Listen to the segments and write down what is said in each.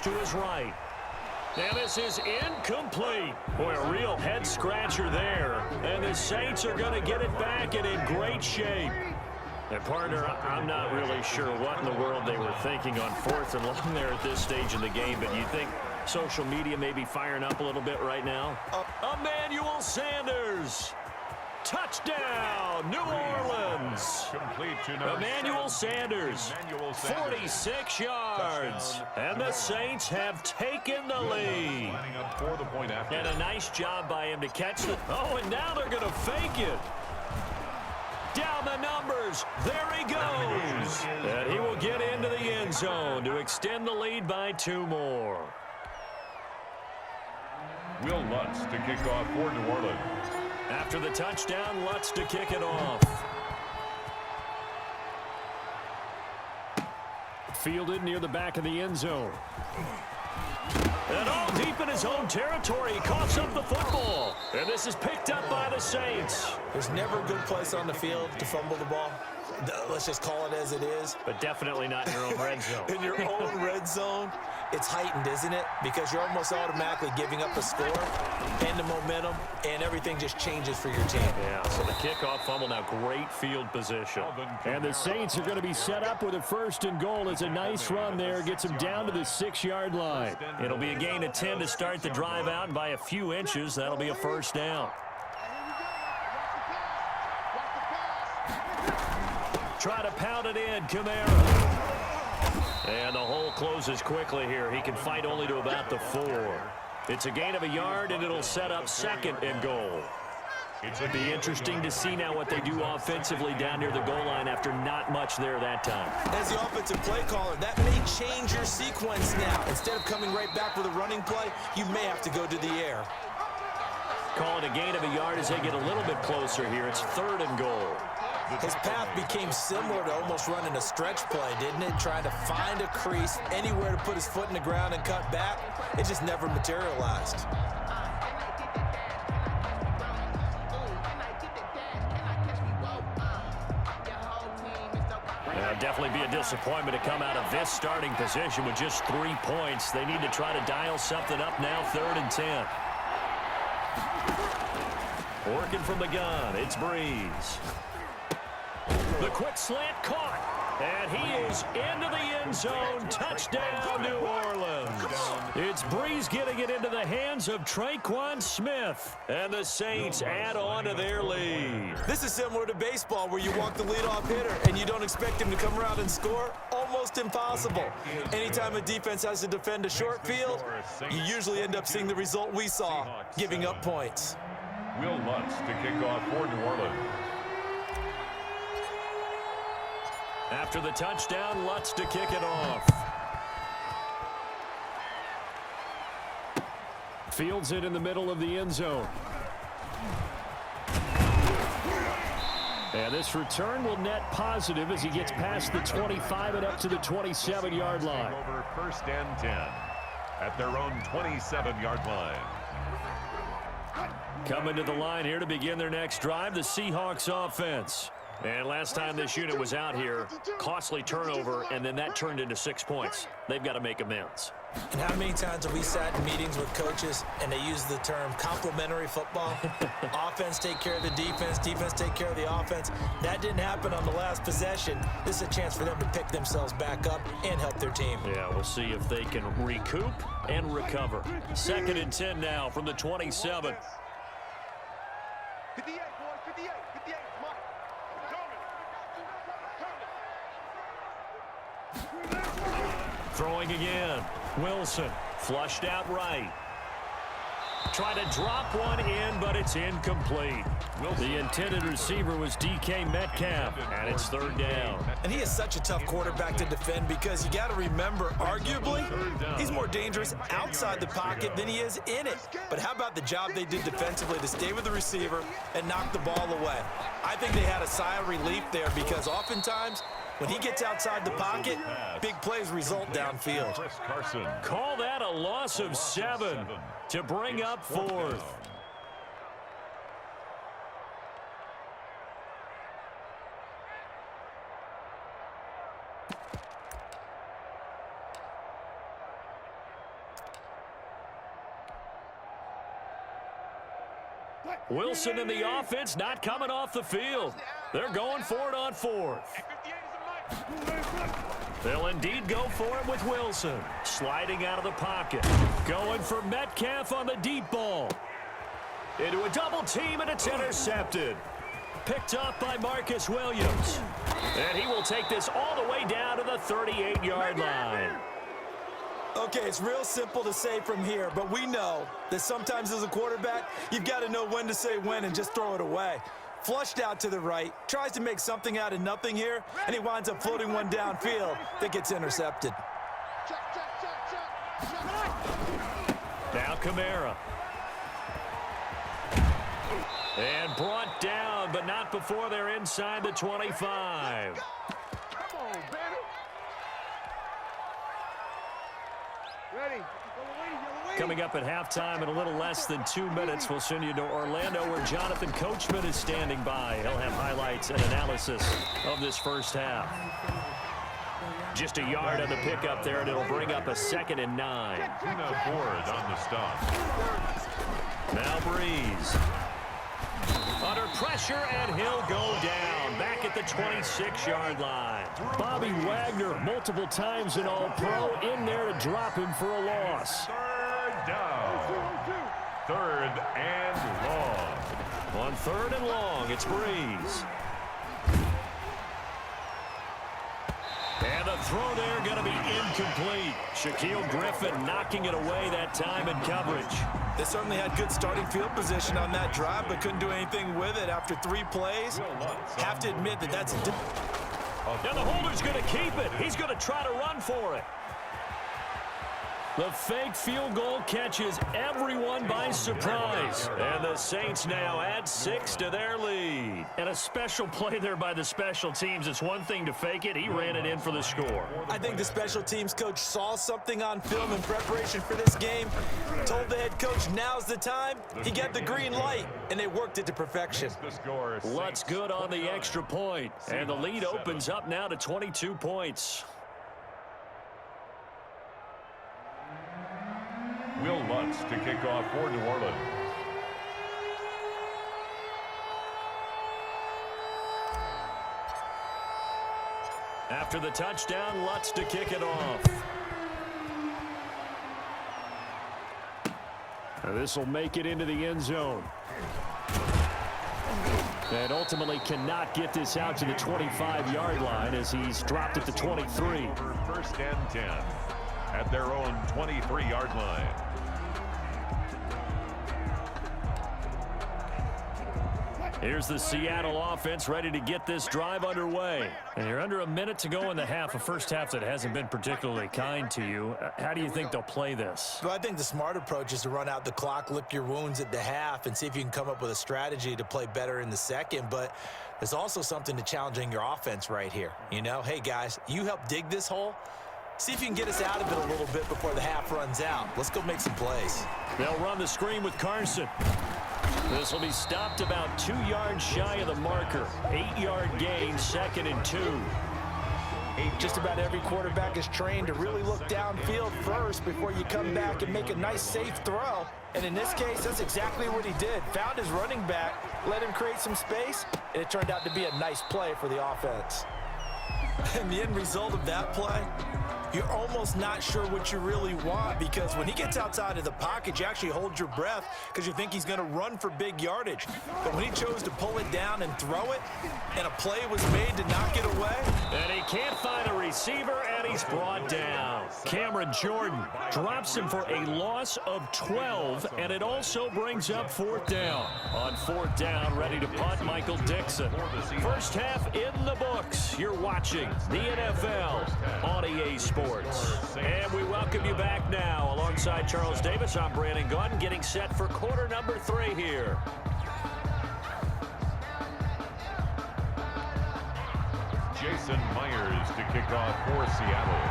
to his right. And this is incomplete. Boy, a real head-scratcher there. And the Saints are going to get it back and in great shape. And, partner, I'm not really sure what in the world they were thinking on 4th and long there at this stage of the game, but you think social media may be firing up a little bit right now? Emmanuel Sanders. Touchdown, New Orleans. Emmanuel Sanders, 46 yards. And the Saints have taken the lead. And a nice job by him to catch it. Oh, and now they're going to fake it. Down the numbers. There he goes. And he will get into the end zone to extend the lead by 2 more. Will Lutz to kick off for New Orleans. After the touchdown, Lutz to kick it off. Fielded near the back of the end zone. And all deep in his own territory, he coughs up the football. And this is picked up by the Saints. There's never a good place on the field to fumble the ball. Let's just call it as it is. But definitely not in your own red zone. In your own red zone, it's heightened, isn't it? Because you're almost automatically giving up a score and the momentum, and everything just changes for your team. Yeah, so the kickoff fumble, now great field position. And the Saints are going to be set up with a 1st and goal. It's a nice run there. Gets them down to the 6-yard line. It'll be a gain of 10 to start the drive out, and by a few inches, that'll be a 1st down. Try to pound it in, Kamara. And the hole closes quickly here. He can fight only to about the 4. It's a gain of a yard, and it'll set up 2nd and goal. It'll be interesting to see now what they do offensively down near the goal line after not much there that time. As the offensive play caller, that may change your sequence now. Instead of coming right back with a running play, you may have to go to the air. Call it a gain of a yard as they get a little bit closer here. It's 3rd and goal. His path became similar to almost running a stretch play, didn't it? Trying to find a crease, anywhere to put his foot in the ground and cut back. It just never materialized. Definitely be a disappointment to come out of this starting position with just 3 points. They need to try to dial something up now, 3rd and 10. Working from the gun, it's Breeze. The quick slant caught, and he is into the end zone. Touchdown, New Orleans. It's Breeze getting it into the hands of Traquan Smith, and the Saints add on to their lead. This is similar to baseball where you walk the leadoff hitter and you don't expect him to come around and score. Almost impossible. Anytime a defense has to defend a short field, you usually end up seeing the result we saw, giving up points. Will Lutz to kick off for New Orleans. After the touchdown, Lutz to kick it off. Fields it in the middle of the end zone. And this return will net positive as he gets past the 25 and up to the 27-yard line. Over 1st and 10 at their own 27-yard line. Coming to the line here to begin their next drive, the Seahawks offense. And last time this unit was out here, costly turnover, and then that turned into 6 points. They've got to make amends. And how many times have we sat in meetings with coaches and they use the term complementary football? Offense take care of the defense, defense take care of the offense. That didn't happen on the last possession. This is a chance for them to pick themselves back up and help their team. Yeah, we'll see if they can recoup and recover. 2nd and 10 now from the 27. 58, boys, 58, 58, come on. Throwing again. Wilson flushed out right. Try to drop one in, but it's incomplete. The intended receiver was DK Metcalf, and it's 3rd down. And he is such a tough quarterback to defend because you got to remember, arguably, he's more dangerous outside the pocket than he is in it. But how about the job they did defensively to stay with the receiver and knock the ball away? I think they had a sigh of relief there because oftentimes, when he gets outside the pocket, big plays result downfield. Call that a loss of 7 to bring up 4th. Wilson and the offense not coming off the field. They're going for it on fourth. They'll indeed go for it with Wilson. Sliding out of the pocket. Going for Metcalf on the deep ball. Into a double team, and it's intercepted. Picked up by Marcus Williams. And he will take this all the way down to the 38-yard line. Okay, it's real simple to say from here, but we know that sometimes as a quarterback, you've got to know when to say when and just throw it away. Flushed out to the right, tries to make something out of nothing here, and he winds up floating one downfield that gets intercepted. Now Kamara. And brought down, but not before they're inside the 25. Come on, baby. Ready. Coming up at halftime in a little less than 2 minutes, we'll send you to Orlando where Jonathan Coachman is standing by. He'll have highlights and analysis of this first half. Just a yard on the pickup there, and it'll bring up a 2nd and 9. Tina Ford on the stop. Now Breeze. Under pressure, and he'll go down. Back at the 26-yard line. Bobby Wagner, multiple times an All-Pro, in there to drop him for a loss. Third down. 3rd and long. On 3rd and long, it's Breeze. And the throw there going to be incomplete. Shaquille Griffin knocking it away that time in coverage. They certainly had good starting field position on that drive, but couldn't do anything with it after 3 plays. Have to admit that that's a... Now the holder's going to keep it. He's going to try to run for it. The fake field goal catches everyone by surprise. And the Saints now add 6 to their lead. And a special play there by the special teams. It's one thing to fake it. He ran it in for the score. I think the special teams coach saw something on film in preparation for this game, told the head coach now's the time. He got the green light, and they worked it to perfection. Lutz good on the extra point. And the lead opens up now to 22 points. Will Lutz to kick off for New Orleans. After the touchdown, Lutz to kick it off. This will make it into the end zone. And ultimately cannot get this out to the 25-yard line as he's dropped at the 23. 1st and 10 at their own 23-yard line. Here's the Seattle offense ready to get this drive underway. And you're under a minute to go in the half, a first half that hasn't been particularly kind to you. How do you think they'll play this? Well, I think the smart approach is to run out the clock, lick your wounds at the half, and see if you can come up with a strategy to play better in the second. But there's also something to challenging your offense right here. You know, hey, guys, you help dig this hole. See if you can get us out of it a little bit before the half runs out. Let's go make some plays. They'll run the screen with Carson. This will be stopped about 2 yards shy of the marker. 8-yard gain, 2nd and 2. Just about every quarterback is trained to really look downfield first before you come back and make a nice, safe throw. And in this case, that's exactly what he did. Found his running back, let him create some space, and it turned out to be a nice play for the offense. And the end result of that play, you're almost not sure what you really want, because when he gets outside of the pocket, you actually hold your breath because you think he's going to run for big yardage. But when he chose to pull it down and throw it, and a play was made to knock it away. And he can't find a receiver, and he's brought down. Cameron Jordan drops him for a loss of 12, and it also brings up 4th down. On 4th down, ready to punt, Michael Dixon. First half in the books. You're watching the NFL on EA Sports. And we welcome you back now. Alongside Charles Davis, I'm Brandon Gunn, getting set for quarter number 3 here. Jason Myers to kick off for Seattle.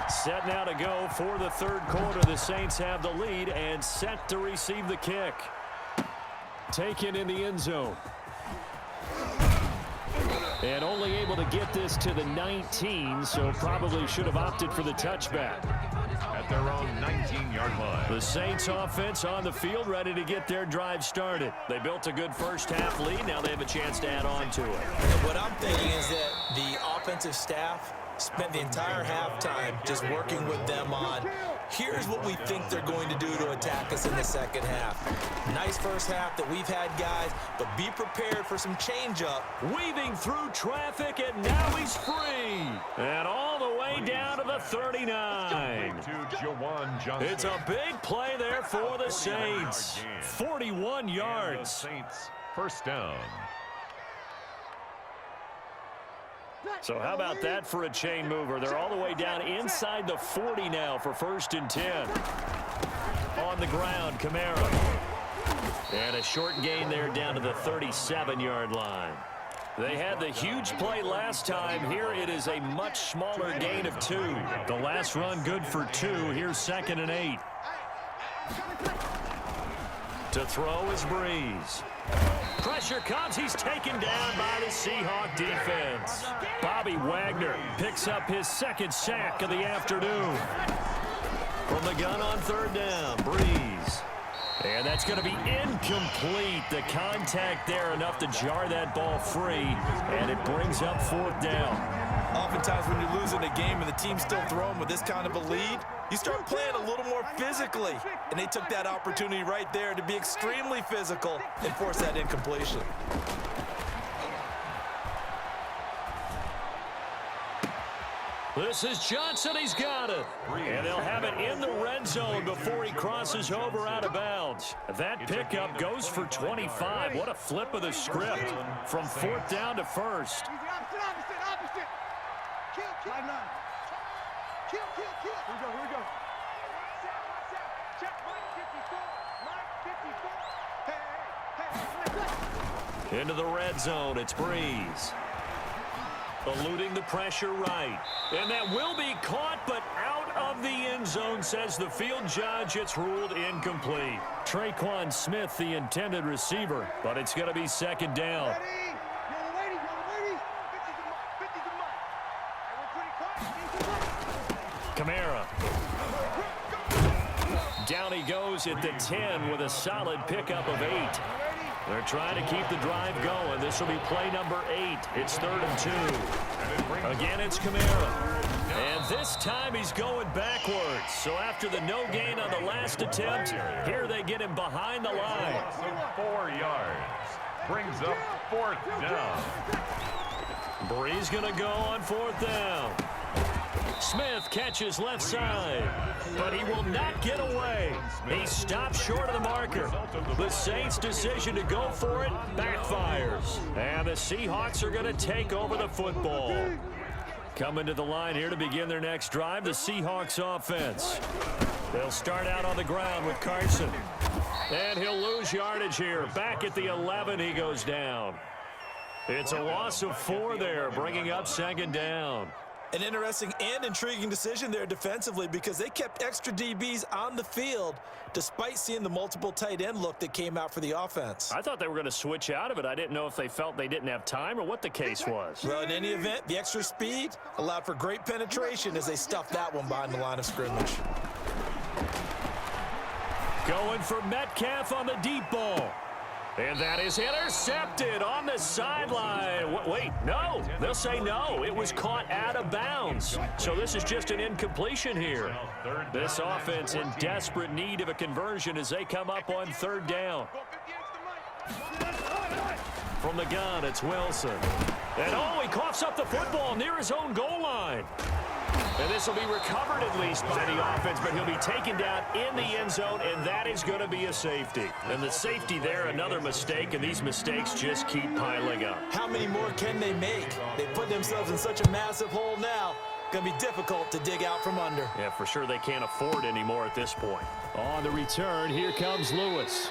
Set now to go for the 3rd quarter. The Saints have the lead and set to receive the kick. Taken in the end zone. And only able to get this to the 19, so probably should have opted for the touchback. At their own 19-yard line. The Saints offense on the field, ready to get their drive started. They built a good first-half lead. Now they have a chance to add on to it. What I'm thinking is that the offensive staff spent the entire halftime just working with them on, here's what we think they're going to do to attack us in the second half. Nice first half that we've had, guys, but be prepared for some change-up. Weaving through traffic, and now he's free. And all the way down to the 39. It's a big play there for the Saints. 41 yards. Saints first down. So how about that for a chain mover? They're all the way down inside the 40 now for 1st and 10. On the ground, Kamara. And a short gain there down to the 37-yard line. They had the huge play last time. Here it is a much smaller gain of 2. The last run good for 2. Here's 2nd and 8. To throw is Breeze. Pressure comes. He's taken down by the Seahawk defense. Bobby Wagner picks up his 2nd sack of the afternoon. From the gun on 3rd down, Breeze. And that's going to be incomplete. The contact there enough to jar that ball free, and it brings up 4th down. Oftentimes when you're losing a game and the team's still throwing with this kind of a lead, you start playing a little more physically. And they took that opportunity right there to be extremely physical and force that incompletion. This is Johnson. He's got it. And they'll have it in the red zone before he crosses over out of bounds. That pickup goes for 25. What a flip of the script from 4th down to 1st. Into the red zone, it's Breeze. Eluding the pressure right. And that will be caught, but out of the end zone, says the field judge. It's ruled incomplete. Traquan Smith, the intended receiver, but it's going to be 2nd down. Kamara. Down he goes at the 10 with a solid pickup of 8. They're trying to keep the drive going. This will be play number 8. It's 3rd and 2. Again, it's Kamara. And this time he's going backwards. So after the no gain on the last attempt, here they get him behind the line. So 4 yards. Brings up 4th down. Breeze going to go on 4th down. Smith catches left side, but he will not get away. He stops short of the marker. The Saints' decision to go for it backfires. And the Seahawks are going to take over the football. Coming to the line here to begin their next drive, the Seahawks offense. They'll start out on the ground with Carson. And he'll lose yardage here. Back at the 11, he goes down. It's a loss of 4 there, bringing up 2nd down. An interesting and intriguing decision there defensively because they kept extra DBs on the field despite seeing the multiple tight end look that came out for the offense. I thought they were going to switch out of it. I didn't know if they felt they didn't have time or what the case was. Well, in any event, the extra speed allowed for great penetration as they stuffed that one behind the line of scrimmage. Going for Metcalf on the deep ball. And that is intercepted on the sideline. Wait, no. They'll say no. It was caught out of bounds. So this is just an incompletion here. This offense in desperate need of a conversion as they come up on 3rd down. From the gun, it's Wilson. And he coughs up the football near his own goal line. And this will be recovered at least by the offense, but he'll be taken down in the end zone, and that is going to be a safety. And the safety there, another mistake, and these mistakes just keep piling up. How many more can they make? They put themselves in such a massive hole now. Going to be difficult to dig out from under. Yeah, for sure they can't afford any more at this point. On the return, here comes Lewis.